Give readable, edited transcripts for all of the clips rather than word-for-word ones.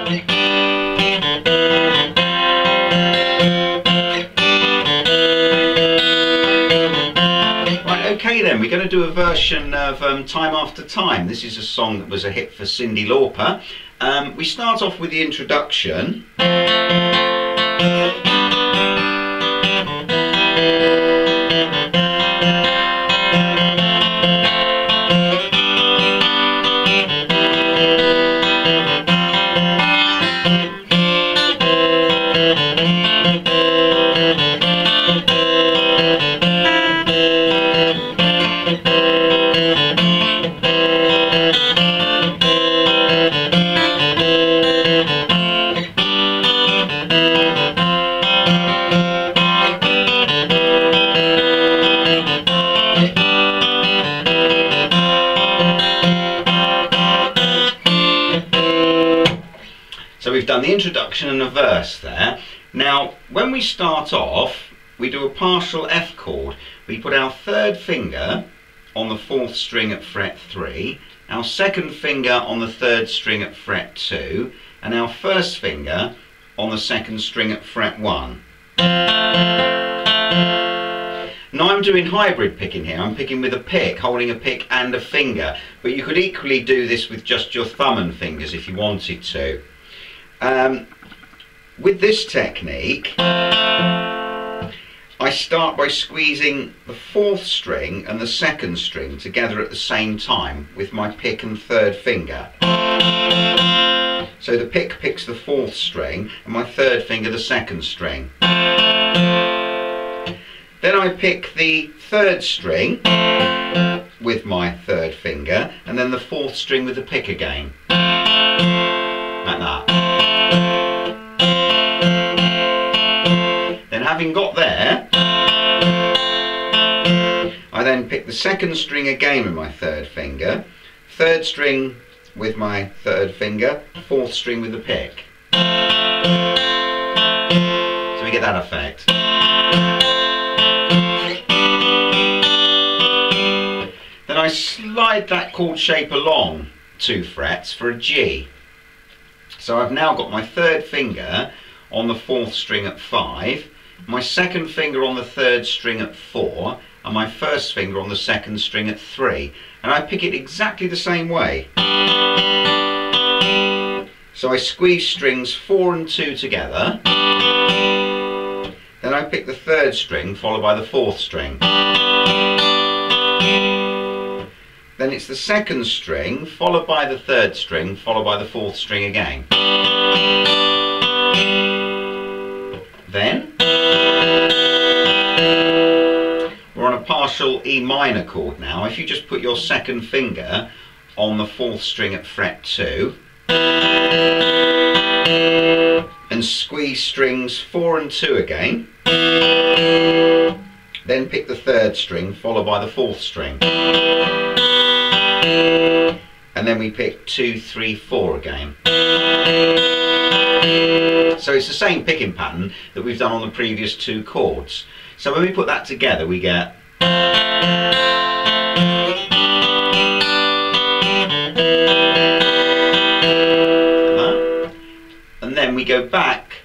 Okay then, we're going to do a version of Time After Time. This is a song that was a hit for Cyndi Lauper. We start off with the introduction. So we've done the introduction and a verse there. Now, when we start off, we do a partial F chord. We put our third finger on the 4th string at fret 3, our second finger on the 3rd string at fret 2, and our first finger on the 2nd string at fret 1. Now I'm doing hybrid picking here. I'm picking with a pick, holding a pick and a finger, but you could equally do this with just your thumb and fingers if you wanted to. With this technique, I start by squeezing the 4th string and the 2nd string together at the same time with my pick and 3rd finger. So the pick picks the 4th string and my 3rd finger the 2nd string. Then I pick the 3rd string with my 3rd finger and then the 4th string with the pick again. Like that. Then having got there, I then pick the 2nd string again with my 3rd finger, 3rd string with my 3rd finger, 4th string with the pick. So we get that effect. Then I slide that chord shape along 2 frets for a G. So I've now got my 3rd finger on the 4th string at 5, my 2nd finger on the 3rd string at 4, and my 1st finger on the 2nd string at 3. And I pick it exactly the same way. So I squeeze strings 4 and 2 together. Then I pick the 3rd string followed by the 4th string. Then it's the 2nd string followed by the 3rd string followed by the 4th string again. Then we're on a partial E minor chord now. If you just put your 2nd finger on the 4th string at fret 2 and squeeze strings 4 and 2 again, then pick the 3rd string followed by the 4th string. And then we pick 2, 3, 4 again. So it's the same picking pattern that we've done on the previous 2 chords. So when we put that together we get that. And then we go back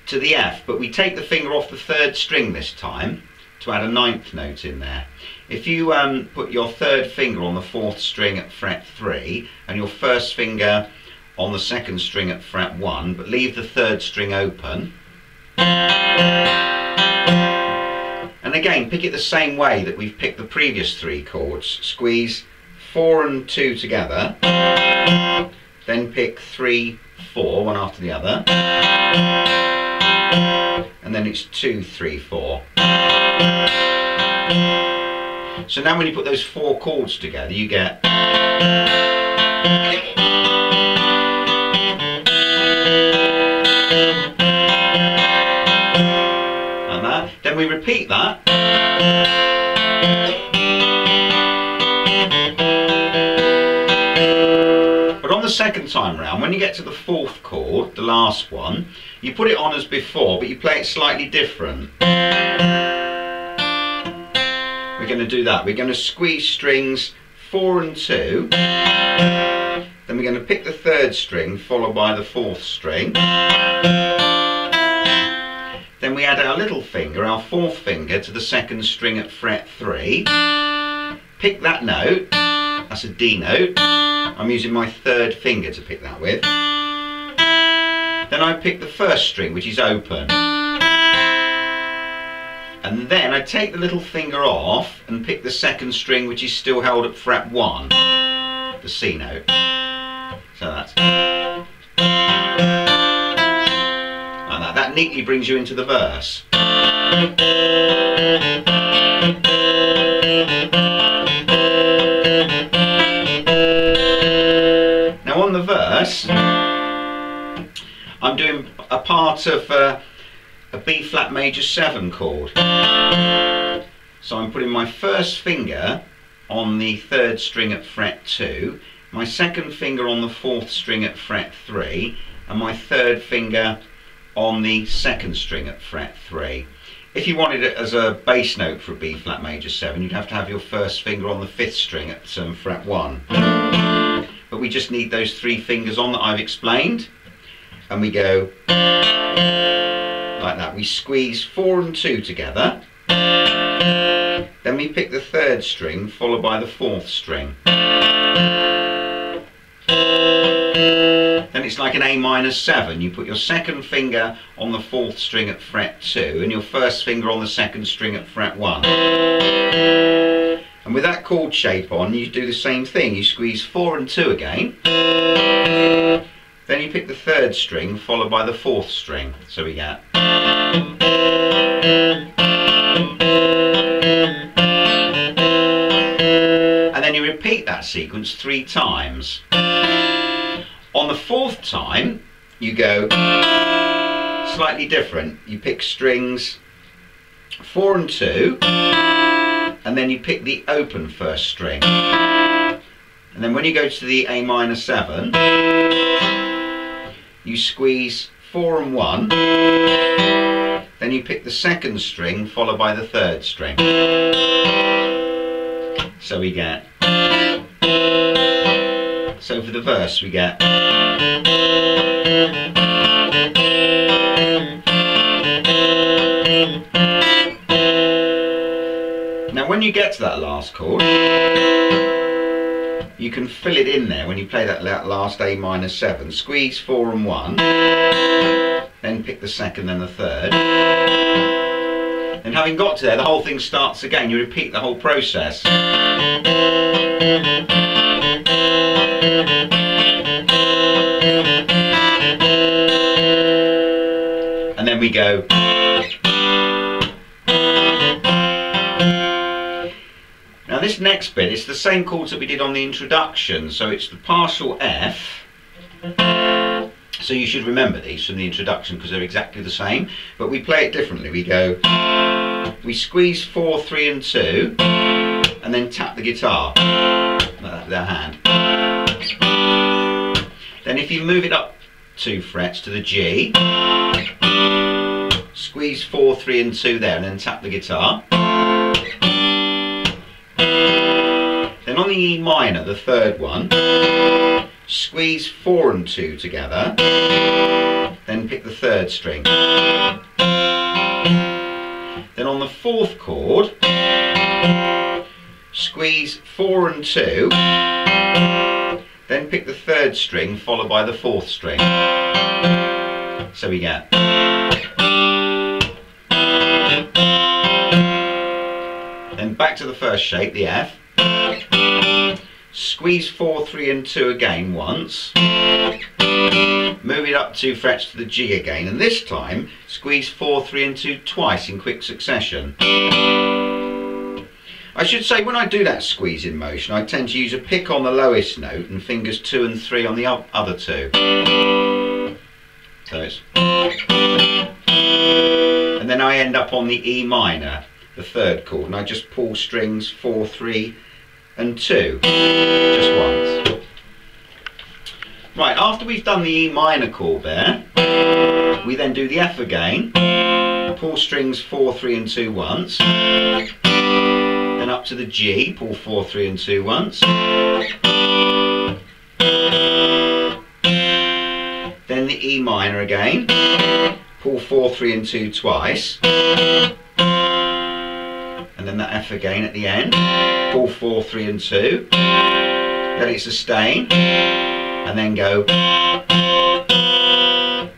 to the F, but we take the finger off the 3rd string this time to add a 9th note in there. If you put your 3rd finger on the 4th string at fret 3 and your 1st finger on the 2nd string at fret 1, but leave the 3rd string open, and again pick it the same way that we've picked the previous 3 chords, squeeze 4 and 2 together, then pick 3, 4, one after the other, and then it's 2, 3, 4. So now when you put those 4 chords together you get and that. Then we repeat that. But on the second time round, when you get to the 4th chord, the last one, you put it on as before but you play it slightly different. We're going to do that. We're going to squeeze strings 4 and 2, Then we're going to pick the third string followed by the fourth string. Then we add our little finger, our fourth finger, to the second string at fret 3. Pick that note, that's a D note. I'm using my third finger to pick that with. Then I pick the first string, which is open. And then I take the little finger off and pick the second string, which is still held at fret 1, the C note. So that's like that. That neatly brings you into the verse. Now on the verse, I'm doing a part of a B flat major 7 chord. So I'm putting my first finger on the third string at fret 2, my second finger on the fourth string at fret 3, and my third finger on the second string at fret 3. If you wanted it as a bass note for a B flat major 7, you'd have to have your first finger on the fifth string at fret 1. But we just need those 3 fingers on that I've explained, and we go like that. We squeeze 4 and 2 together, then we pick the third string followed by the fourth string. Then it's like an A minor 7. You put your second finger on the fourth string at fret 2 and your first finger on the second string at fret 1. And with that chord shape on, you do the same thing. You squeeze 4 and 2 again. Then you pick the third string followed by the fourth string. So we get. And then you repeat that sequence 3 times. On the fourth time, you go slightly different. You pick strings 4 and 2, and then you pick the open first string. And then when you go to the A minor 7, you squeeze 4 and 1, then you pick the second string followed by the third string. So we get. So for the verse we get. Now when you get to that last chord, you can fill it in there when you play that last A minor 7. Squeeze 4 and 1, then pick the second, then the third. And having got to there, the whole thing starts again. You repeat the whole process. And then we go. Now this next bit is the same chords that we did on the introduction, so it's the partial F. So you should remember these from the introduction because they're exactly the same, but we play it differently. We go, we squeeze 4, 3 and 2, and then tap the guitar like that with our hand. Then if you move it up 2 frets to the G, squeeze 4, 3 and 2 there, and then tap the guitar. Then on the E minor, the third one, squeeze 4 and 2 together, then pick the third string. Then on the fourth chord, squeeze 4 and 2, then pick the third string followed by the fourth string. So we get. Then back to the first shape, the F. Squeeze 4, 3 and 2 again once. Move it up 2 frets to the G again, and this time squeeze 4, 3 and 2 twice in quick succession. I should say when I do that squeezing motion, I tend to use a pick on the lowest note and fingers 2 and 3 on the other 2. So it's. And then I end up on the E minor, the third chord, and I just pull strings 4, 3 and 2, just once. Right, after we've done the E minor chord there, we then do the F again, pull strings 4, 3 and 2 once, then up to the G, pull 4, 3 and 2 once, the E minor again, pull 4, 3 and 2 twice, and then that F again at the end, pull 4, 3 and 2, let it sustain, and then go,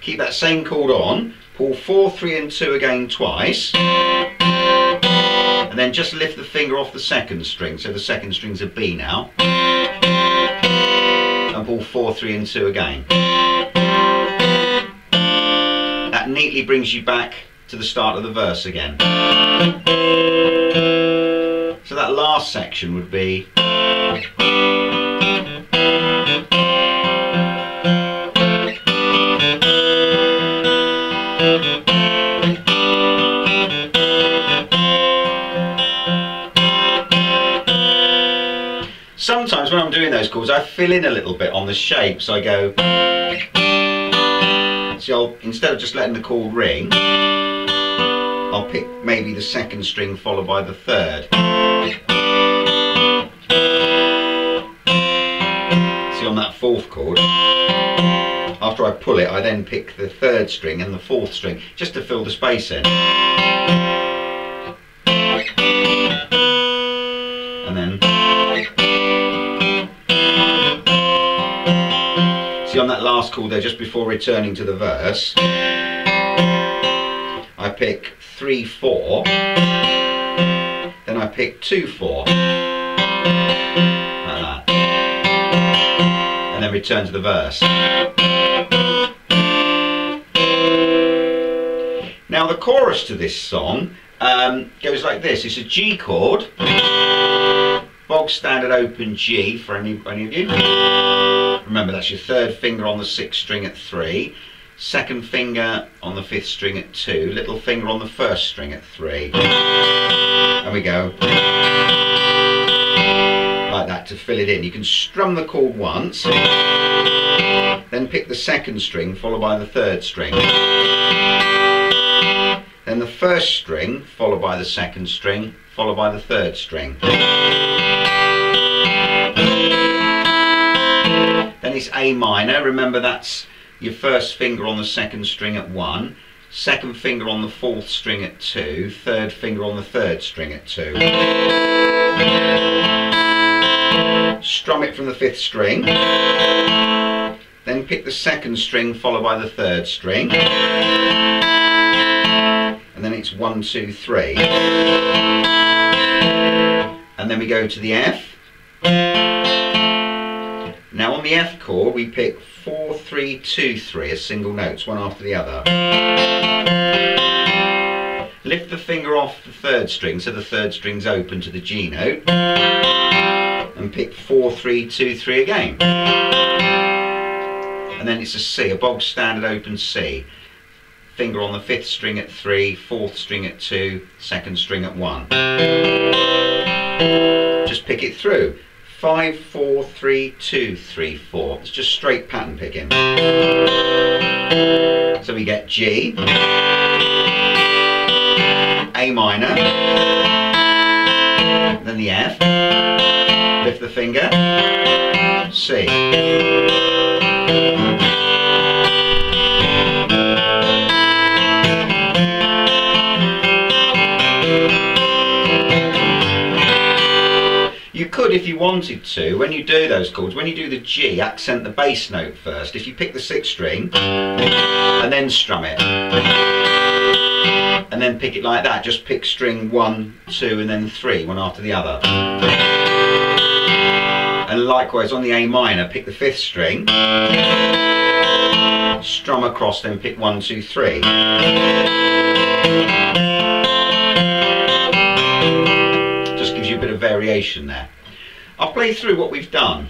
keep that same chord on, pull 4, 3 and 2 again twice, and then just lift the finger off the second string, so the second string's a B now, and pull 4, 3 and 2 again. That neatly brings you back to the start of the verse again. So that last section would be sometimes when I'm doing those chords I fill in a little bit on the shape, so I go, so instead of just letting the chord ring, I'll pick maybe the second string followed by the third. See, on that fourth chord, after I pull it I then pick the third string and the fourth string just to fill the space in. And then see, on that last chord there, just before returning to the verse, I pick 3, 4, then I pick 2, 4, like that, and then return to the verse. Now the chorus to this song goes like this. It's a G chord, bog standard open G for any of you. Remember, that's your third finger on the 6th string at 3, second finger on the 5th string at 2, little finger on the 1st string at 3, and we go like that to fill it in. You can strum the chord once, then pick the 2nd string followed by the 3rd string, then the 1st string followed by the 2nd string followed by the 3rd string. Then it's A minor. Remember, that's your 1st finger on the 2nd string at 1, 2nd finger on the 4th string at 2, 3rd finger on the 3rd string at 2. Strum it from the 5th string, then pick the 2nd string followed by the 3rd string, and then it's 1, 2, 3, and then we go to the F. Now on the F chord we pick 4, 3, 2, 3 as single notes, one after the other. Lift the finger off the 3rd string so the 3rd string's open to the G note, and pick 4, 3, 2, 3 again. And then it's a C, a bog standard open C. Finger on the 5th string at 3, 4th string at 2, 2nd string at 1. Just pick it through. 5, 4, 3, 2, 3, 4. It's just straight pattern picking. So we get G, A minor, then the F, lift the finger, C. You could, if you wanted to, when you do those chords, when you do the G, accent the bass note first. If you pick the 6th string and then strum it, and then pick it like that, just pick string 1, 2 and then 3, one after the other. And likewise on the A minor, pick the 5th string, strum across, then pick 1, 2, 3. Just gives you a bit of variation there. I'll play through what we've done.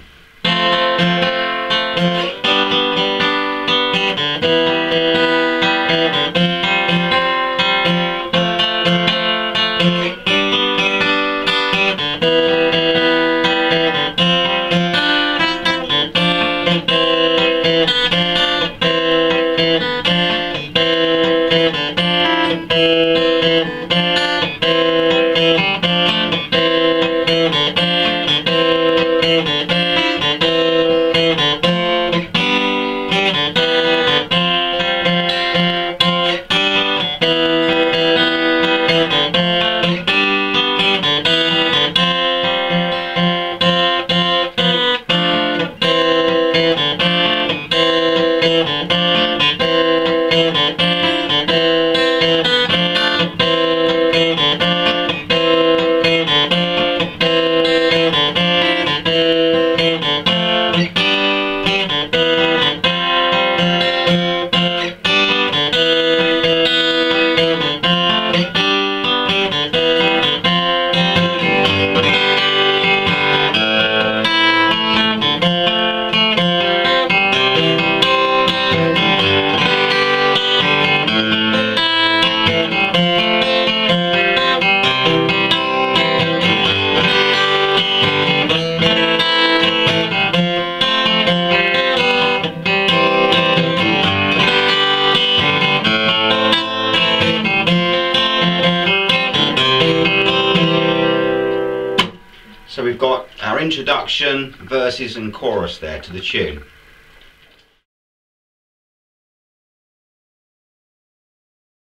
So we've got our introduction, verses and chorus there to the tune.